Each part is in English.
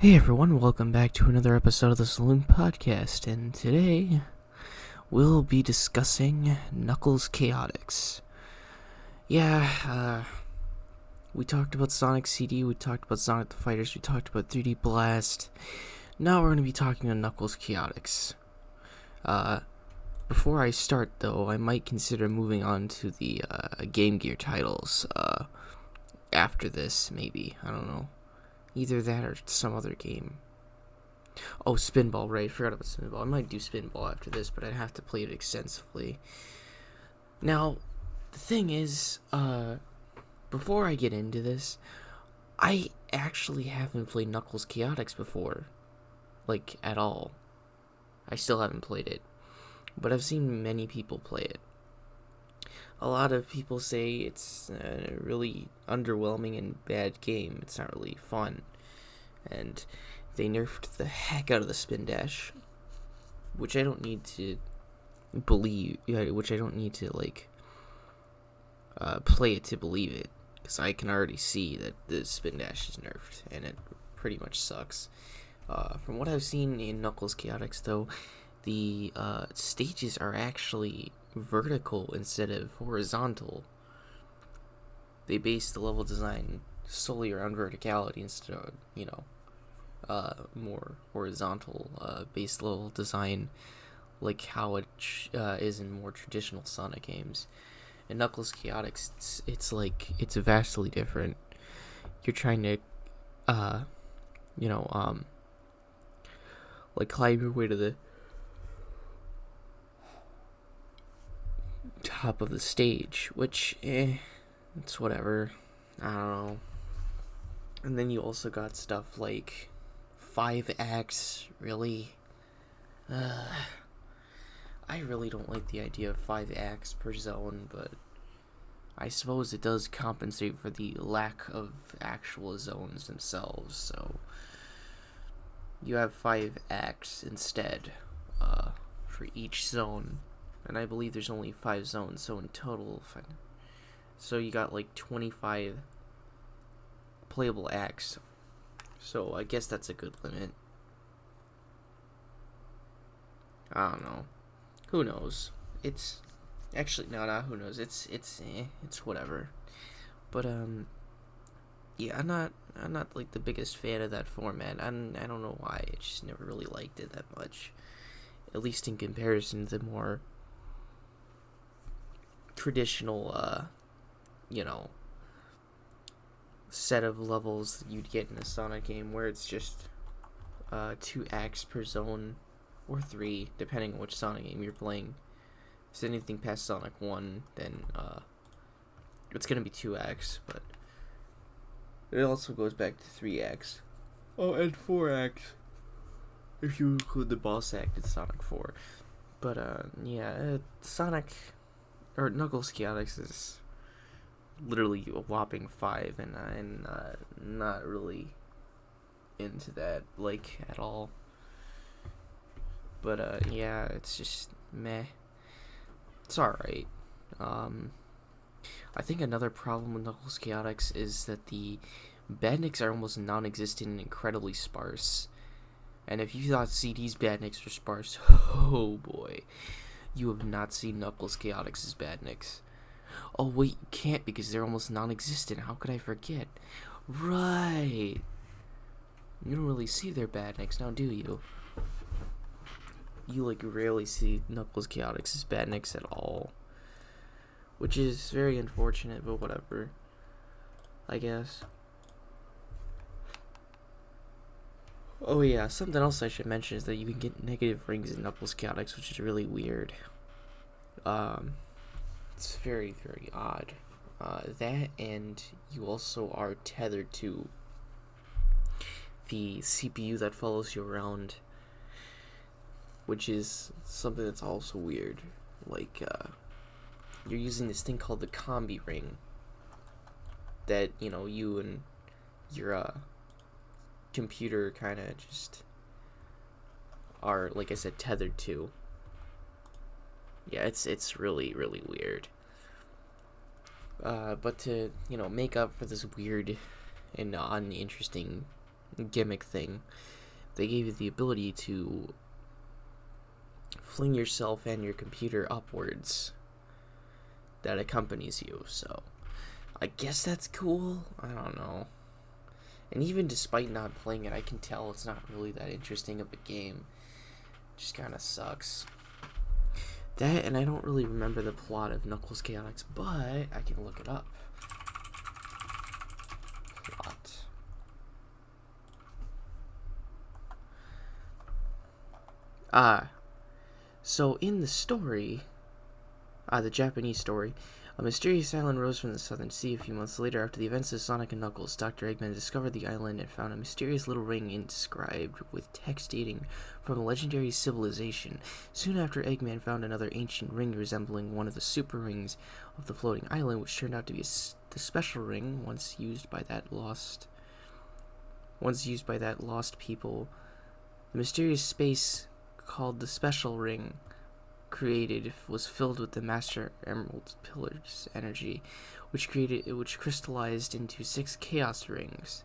Hey everyone, welcome back to another episode of the Saloon podcast, and today we'll be discussing Knuckles Chaotix. We talked about Sonic CD, we talked about Sonic the Fighters, we talked about 3D Blast. Now we're going to be talking about Knuckles Chaotix. Before I start though, I might consider moving on to the Game Gear titles after this, maybe, I don't know. Either that or some other game. Oh, Spinball, right, I forgot about Spinball. I might do Spinball after this, but I'd have to play it extensively. Now, the thing is, before I get into this, I actually haven't played Knuckles Chaotix before. Like, at all. I still haven't played it. But I've seen many people play it. A lot of people say it's a really underwhelming and bad game. It's not really fun. And they nerfed the heck out of the spin dash. Which I don't need to believe. Which I don't need to, play it to believe it. Because I can already see that the spin dash is nerfed. And it pretty much sucks. From what I've seen in Knuckles Chaotix, though, the stages are actually vertical instead of horizontal. They base the level design solely around verticality instead of, more horizontal based level design, like how it is in more traditional Sonic games. In Knuckles Chaotix, it's vastly different. You're trying to, climb your way to the top of the stage, which, it's whatever. I don't know. And then you also got stuff like 5 acts, really? I really don't like the idea of 5 acts per zone, but I suppose it does compensate for the lack of actual zones themselves, so you have 5 acts instead, for each zone. And I believe there's only 5 zones, so in total, so you got 25 playable acts. So I guess that's a good limit. I don't know. Who knows? It's actually not who knows. It's whatever. But yeah, I'm not the biggest fan of that format. I don't know why. I just never really liked it that much. At least in comparison to the more traditional, set of levels that you'd get in a Sonic game, where it's just 2 acts per zone, or 3, depending on which Sonic game you're playing. If it's anything past Sonic 1, then it's gonna be 2 acts, but it also goes back to 3 acts. Oh, and 4 acts, if you include the boss act in Sonic 4. But Knuckles Chaotix is literally a whopping 5, and I'm not really into that, at all. But, it's just meh. It's alright. I think another problem with Knuckles Chaotix is that the badniks are almost non-existent and incredibly sparse. And if you thought CD's badniks were sparse, oh boy. You have not seen Knuckles Chaotix's badniks. Oh wait, you can't because they're almost non-existent. How could I forget? Right. You don't really see their badniks now, do you? You rarely see Knuckles Chaotix's badniks at all. Which is very unfortunate, but whatever. I guess. Oh yeah, something else I should mention is that you can get negative rings in Knuckles Chaotix, which is really weird. It's very, very odd. That, and you also are tethered to the CPU that follows you around, which is something that's also weird. You're using this thing called the combi ring that, you and your, computer kind of just are, like I said, tethered to. Yeah, it's really, really weird. But to, make up for this weird and uninteresting gimmick thing. They gave you the ability to fling yourself and your computer upwards that accompanies you, so I guess that's cool. I don't know. And even despite not playing it, I can tell it's not really that interesting of a game. It just kind of sucks. That, and I don't really remember the plot of Knuckles Chaotix, but I can look it up. Plot. So in the story, the Japanese story, a mysterious island rose from the southern sea. A few months later, after the events of Sonic and Knuckles, Dr. Eggman discovered the island and found a mysterious little ring inscribed with text dating from a legendary civilization. Soon after, Eggman found another ancient ring resembling one of the super rings of the floating island, which turned out to be the special ring once used by that lost people. The mysterious space called the special ring created was filled with the Master Emerald Pillar's energy, which crystallized into 6 Chaos Rings.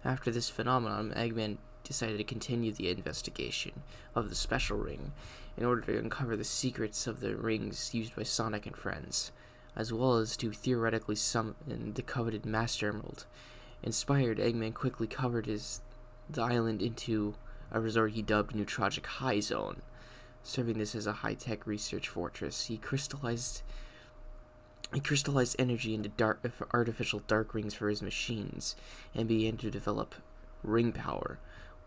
After this phenomenon, Eggman decided to continue the investigation of the special ring in order to uncover the secrets of the rings used by Sonic and friends, as well as to theoretically summon the coveted Master Emerald. Inspired, Eggman quickly covered the island into a resort he dubbed Neutrogic High Zone. Serving this as a high-tech research fortress, he crystallized energy into artificial dark rings for his machines, and began to develop ring power,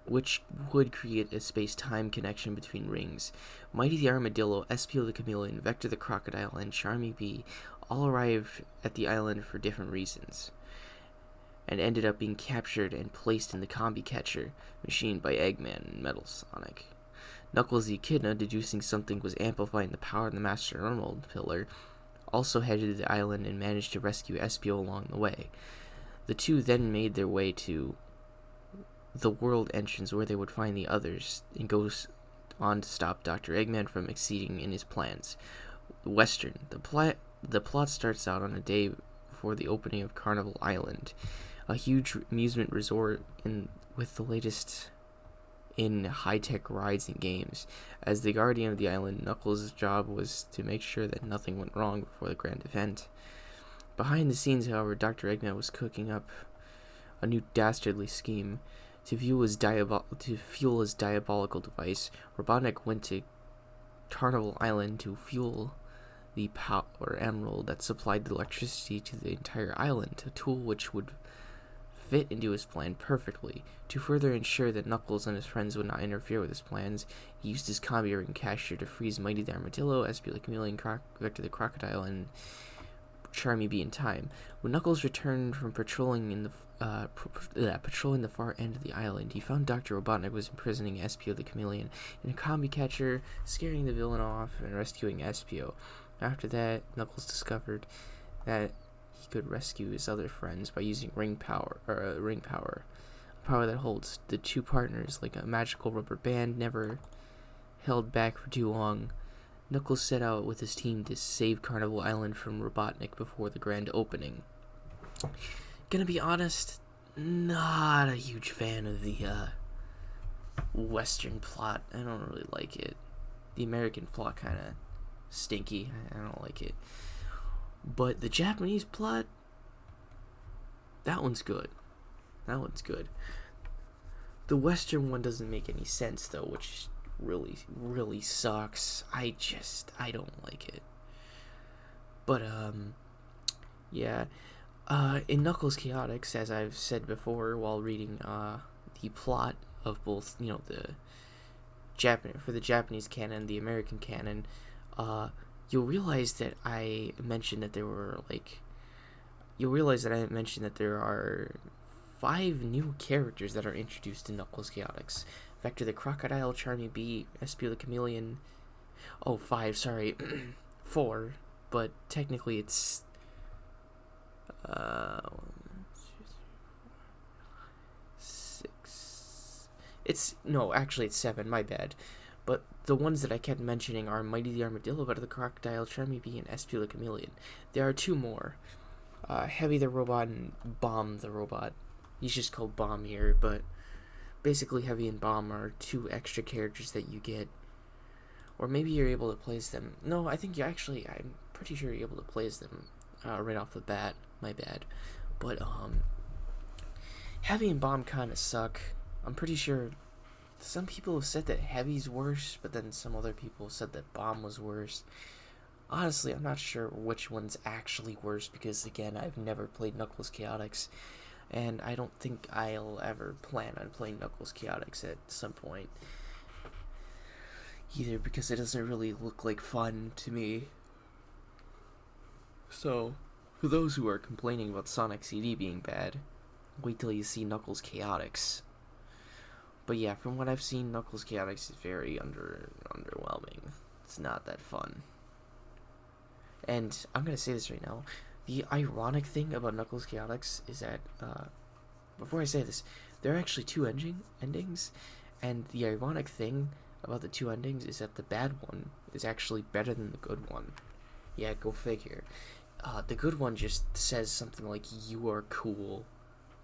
which would create a space-time connection between rings. Mighty the Armadillo, Espio the Chameleon, Vector the Crocodile, and Charmy Bee all arrived at the island for different reasons, and ended up being captured and placed in the Combi Catcher machine by Eggman and Metal Sonic. Knuckles the Echidna, deducing something was amplifying the power of the Master Emerald Pillar, also headed to the island and managed to rescue Espio along the way. The two then made their way to the world entrance, where they would find the others, and goes on to stop Dr. Eggman from exceeding in his plans. Western. The plot starts out on a day before the opening of Carnival Island, a huge amusement resort with the latest in high-tech rides and games. As the guardian of the island, Knuckles' job was to make sure that nothing went wrong before the grand event. Behind the scenes, however, Dr. Eggman was cooking up a new dastardly scheme to fuel his diabolical device. Robotnik went to Carnival Island to fuel the power emerald that supplied the electricity to the entire island, a tool which would fit into his plan perfectly. To further ensure that Knuckles and his friends would not interfere with his plans, he used his Combi Ring Cacher to freeze Mighty the Armadillo, Espio the Chameleon, Vector the Crocodile, and Charmy Bee in time. When Knuckles returned from patrolling the far end of the island, he found Dr. Robotnik was imprisoning Espio the Chameleon in a Combi Catcher, scaring the villain off and rescuing Espio. After that, Knuckles discovered that he could rescue his other friends by using ring power, a power that holds the two partners like a magical rubber band, never held back for too long. Knuckles set out with his team to save Carnival Island from Robotnik before the grand opening. Gonna be honest, not a huge fan of the Western plot. I don't really like it. The American plot kinda stinky. I don't like it. But the Japanese plot, that one's good. The Western one doesn't make any sense, though, which really, really sucks. I don't like it. But, yeah. In Knuckles Chaotix, as I've said before while reading, the plot of both, the Japanese canon, the American canon, you'll realize that I mentioned that there are 5 new characters that are introduced in Knuckles Chaotix. Vector the Crocodile, Charmy Bee, Espio the Chameleon. Oh, 5, sorry. 4, but technically it's 6. It's 7, my bad. But the ones that I kept mentioning are Mighty the Armadillo, Vector the Crocodile, Charmy Bee, and Espio the Chameleon. There are 2 more. Heavy the Robot and Bomb the Robot. He's just called Bomb here, but basically Heavy and Bomb are 2 extra characters that you get, or maybe you're able to place them. No, I think I'm pretty sure you're able to place them right off the bat. My bad. But Heavy and Bomb kind of suck. I'm pretty sure some people have said that Heavy's worse, but then some other people said that Bomb was worse. Honestly, I'm not sure which one's actually worse, because again, I've never played Knuckles Chaotix, and I don't think I'll ever plan on playing Knuckles Chaotix at some point. Either because it doesn't really look like fun to me. So, for those who are complaining about Sonic CD being bad, wait till you see Knuckles Chaotix. But yeah, from what I've seen, Knuckles Chaotix is very underwhelming. It's not that fun. And I'm gonna say this right now. The ironic thing about Knuckles Chaotix is that, before I say this, there are actually 2 endings, and the ironic thing about the 2 endings is that the bad one is actually better than the good one. Yeah, go figure. The good one just says something like, "You are cool,"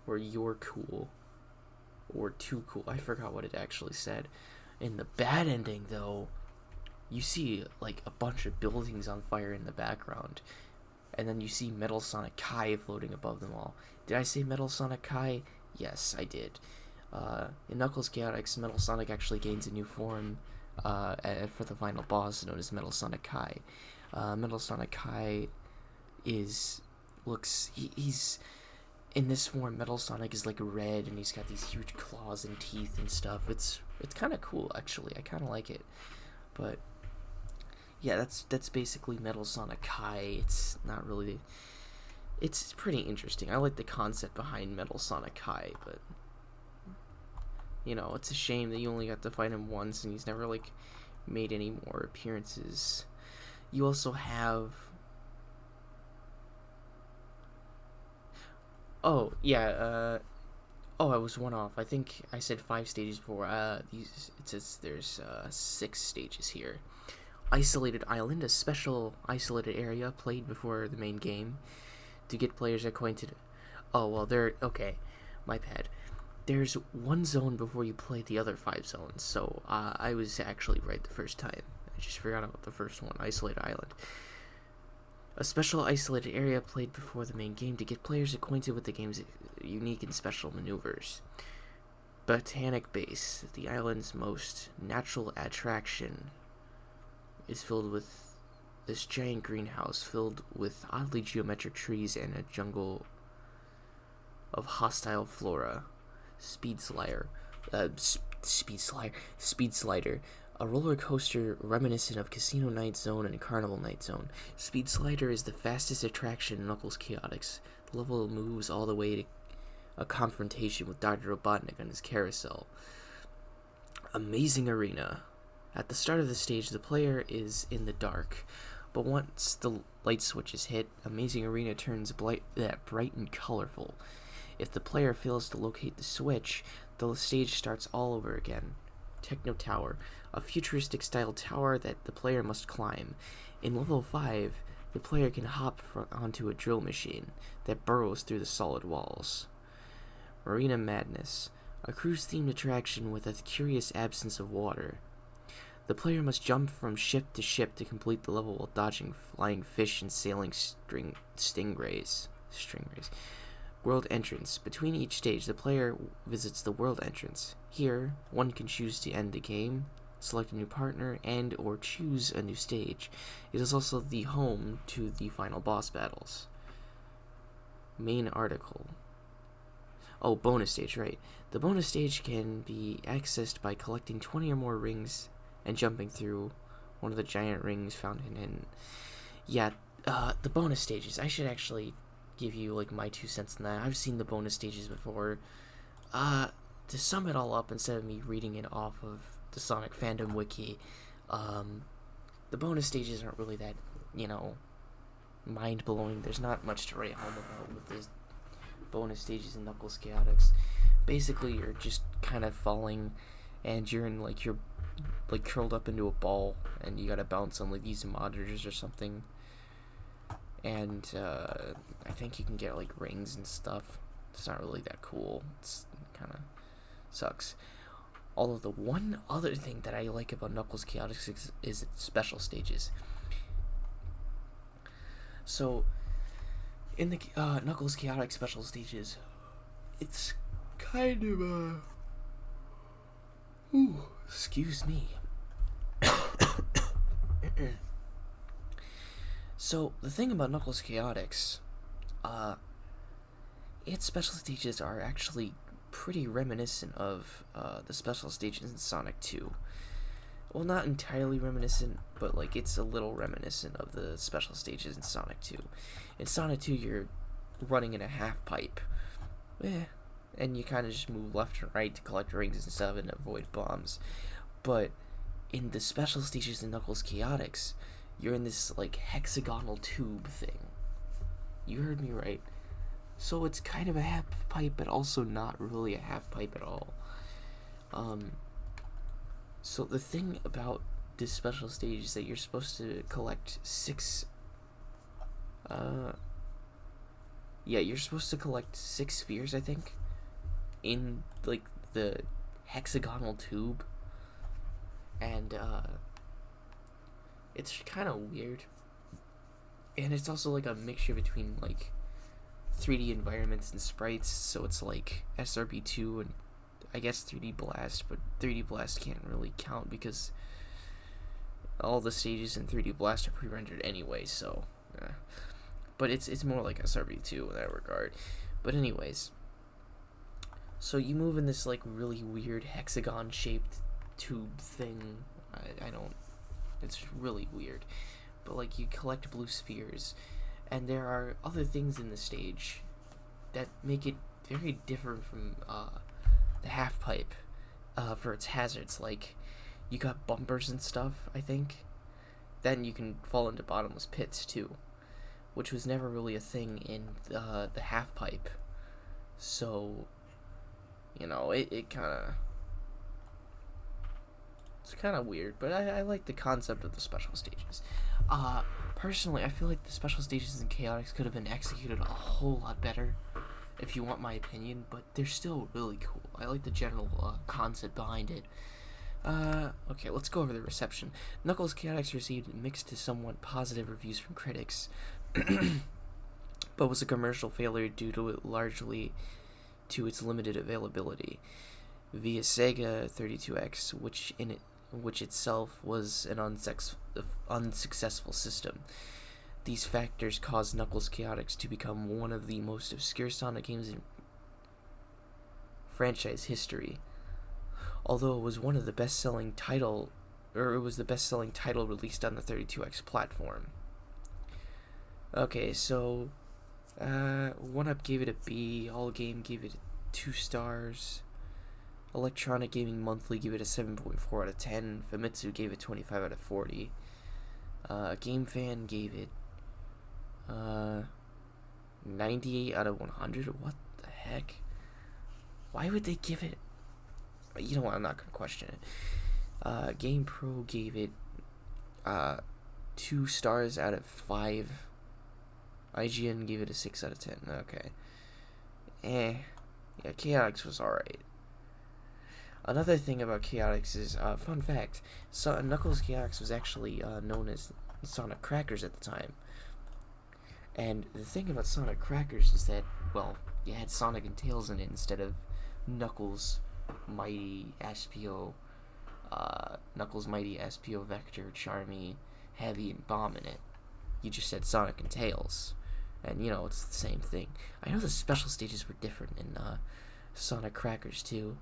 or "You're cool," or "Too cool." I forgot what it actually said. In the bad ending, though, you see like a bunch of buildings on fire in the background, and then you see Metal Sonic Kai floating above them all. Did I say Metal Sonic Kai? Yes, I did. In Knuckles Chaotix, Metal Sonic actually gains a new form for the final boss, known as Metal Sonic Kai. Metal Sonic Kai he's in this form. Metal Sonic is like red, and he's got these huge claws and teeth and stuff. It's kind of cool, actually. I kind of like it. But yeah, that's basically Metal Sonic Kai. It's not really. It's pretty interesting. I like the concept behind Metal Sonic Kai, but it's a shame that you only got to fight him once, and he's never like made any more appearances. You also have. Oh yeah. I was one off. I think I said 5 stages before. It says there's 6 stages here. Isolated Island, a special isolated area played before the main game to get players acquainted. Oh well, okay. My bad. There's 1 zone before you play the other 5 zones. So I was actually right the first time. I just forgot about the first one, Isolated Island. A special isolated area played before the main game to get players acquainted with the game's unique and special maneuvers. Botanic Base, the island's most natural attraction, is filled with this giant greenhouse filled with oddly geometric trees and a jungle of hostile flora. Speed Slider, a roller coaster reminiscent of Casino Night Zone and Carnival Night Zone. Speed Slider is the fastest attraction in Knuckles Chaotix. The level moves all the way to a confrontation with Dr. Robotnik on his carousel. Amazing Arena. At the start of the stage, the player is in the dark, but once the light switch is hit, Amazing Arena turns bright and colorful. If the player fails to locate the switch, the stage starts all over again. Techno Tower, a futuristic-style tower that the player must climb. In level 5, the player can hop onto a drill machine that burrows through the solid walls. Marina Madness, a cruise-themed attraction with a curious absence of water. The player must jump from ship to complete the level while dodging flying fish and sailing stingrays. World entrance. Between each stage, the player visits the world entrance. Here, one can choose to end the game, select a new partner, and or choose a new stage. It is also the home to the final boss battles. Main article. Oh, bonus stage, right. The bonus stage can be accessed by collecting 20 or more rings and jumping through one of the giant rings found in. Yeah, the bonus stages. I should actually give you like my 2 cents on that. I've seen the bonus stages before. To sum it all up, instead of me reading it off of the Sonic Fandom Wiki, the bonus stages aren't really that, mind-blowing. There's not much to write home about with the bonus stages in Knuckles Chaotix. Basically, you're just kind of falling, and you're curled up into a ball, and you gotta bounce on like these monitors or something. And I think you can get like rings and stuff. It's not really that cool. It's kind of sucks. Although the one other thing that I like about Knuckles Chaotix is its special stages. So, in the Knuckles Chaotix special stages, it's kind of excuse me. So, the thing about Knuckles Chaotix, its special stages are actually pretty reminiscent of the special stages in Sonic 2. Well, not entirely reminiscent, but like it's a little reminiscent of the special stages in Sonic 2. In Sonic 2, you're running in a half pipe, and you kind of just move left and right to collect rings and stuff and avoid bombs. But in the special stages in Knuckles Chaotix, you're in this like hexagonal tube thing. You heard me right. So it's kind of a half pipe, but also not really a half pipe at all. So the thing about this special stage is that you're supposed to collect you're supposed to collect 6 spheres, I think, in like the hexagonal tube, and it's kind of weird, and it's also like a mixture between like 3D environments and sprites, so it's like SRB2 and I guess 3D Blast, but 3D Blast can't really count because all the stages in 3D Blast are pre-rendered anyway, so but it's more like SRB2 in that regard. But anyways, so you move in this like really weird hexagon shaped tube thing. I don't, it's really weird, but like you collect blue spheres, and there are other things in the stage that make it very different from the half pipe for its hazards. Like you got bumpers and stuff, I think. Then you can fall into bottomless pits too, which was never really a thing in the half pipe. So, you know, it's kind of weird, but I like the concept of the special stages. Personally, I feel like the special stages in Chaotix could have been executed a whole lot better, if you want my opinion, but they're still really cool. I like the general concept behind it. Okay, let's go over the reception. Knuckles Chaotix received mixed to somewhat positive reviews from critics, but was a commercial failure due to it largely to its limited availability via Sega 32X, which itself was an unsuccessful system. These factors caused Knuckles Chaotix to become one of the most obscure Sonic games in franchise history. Although it was one of the best-selling title, or it was the best-selling title released on the 32X platform. Okay, so 1UP gave it a B, All Game gave it 2 stars, Electronic Gaming Monthly gave it a 7.4 out of 10, Famitsu gave it 25 out of 40, Game Fan gave it 98 out of 100. What the heck? Why would they give it? You know what? I'm not gonna question it. Game Pro gave it 2 stars out of 5. IGN gave it a 6 out of 10. Okay. Yeah, Chaotix was alright. Another thing about Chaotix is, fun fact, Knuckles Chaotix was actually known as Sonic Crackers at the time. And the thing about Sonic Crackers is that, well, you had Sonic and Tails in it instead of Knuckles, Mighty, Espio, Vector, Charmy, Heavy, and Bomb in it. You just said Sonic and Tails. And, you know, it's the same thing. I know the special stages were different in Sonic Crackers, too.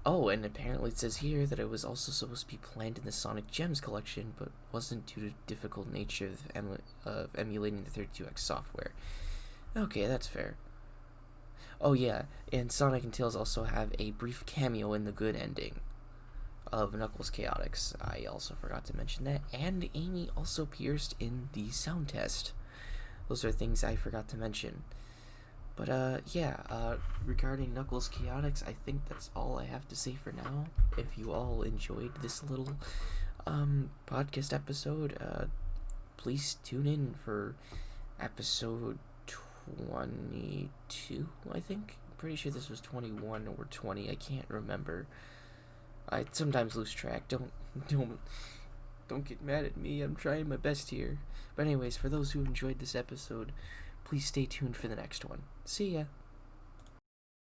Oh, and apparently it says here that it was also supposed to be planned in the Sonic Gems collection, but wasn't due to the difficult nature of emulating the 32X software. Okay, that's fair. Oh yeah, and Sonic and Tails also have a brief cameo in the good ending of Knuckles Chaotix. I also forgot to mention that. And Amy also appears in the sound test. Those are things I forgot to mention. But, regarding Knuckles Chaotix, I think that's all I have to say for now. If you all enjoyed this little, podcast episode, please tune in for episode 22, I think. pretty sure this was 21 or 20. I can't remember. I sometimes lose track. Don't get mad at me. I'm trying my best here. But anyways, for those who enjoyed this episode, please stay tuned for the next one. See ya.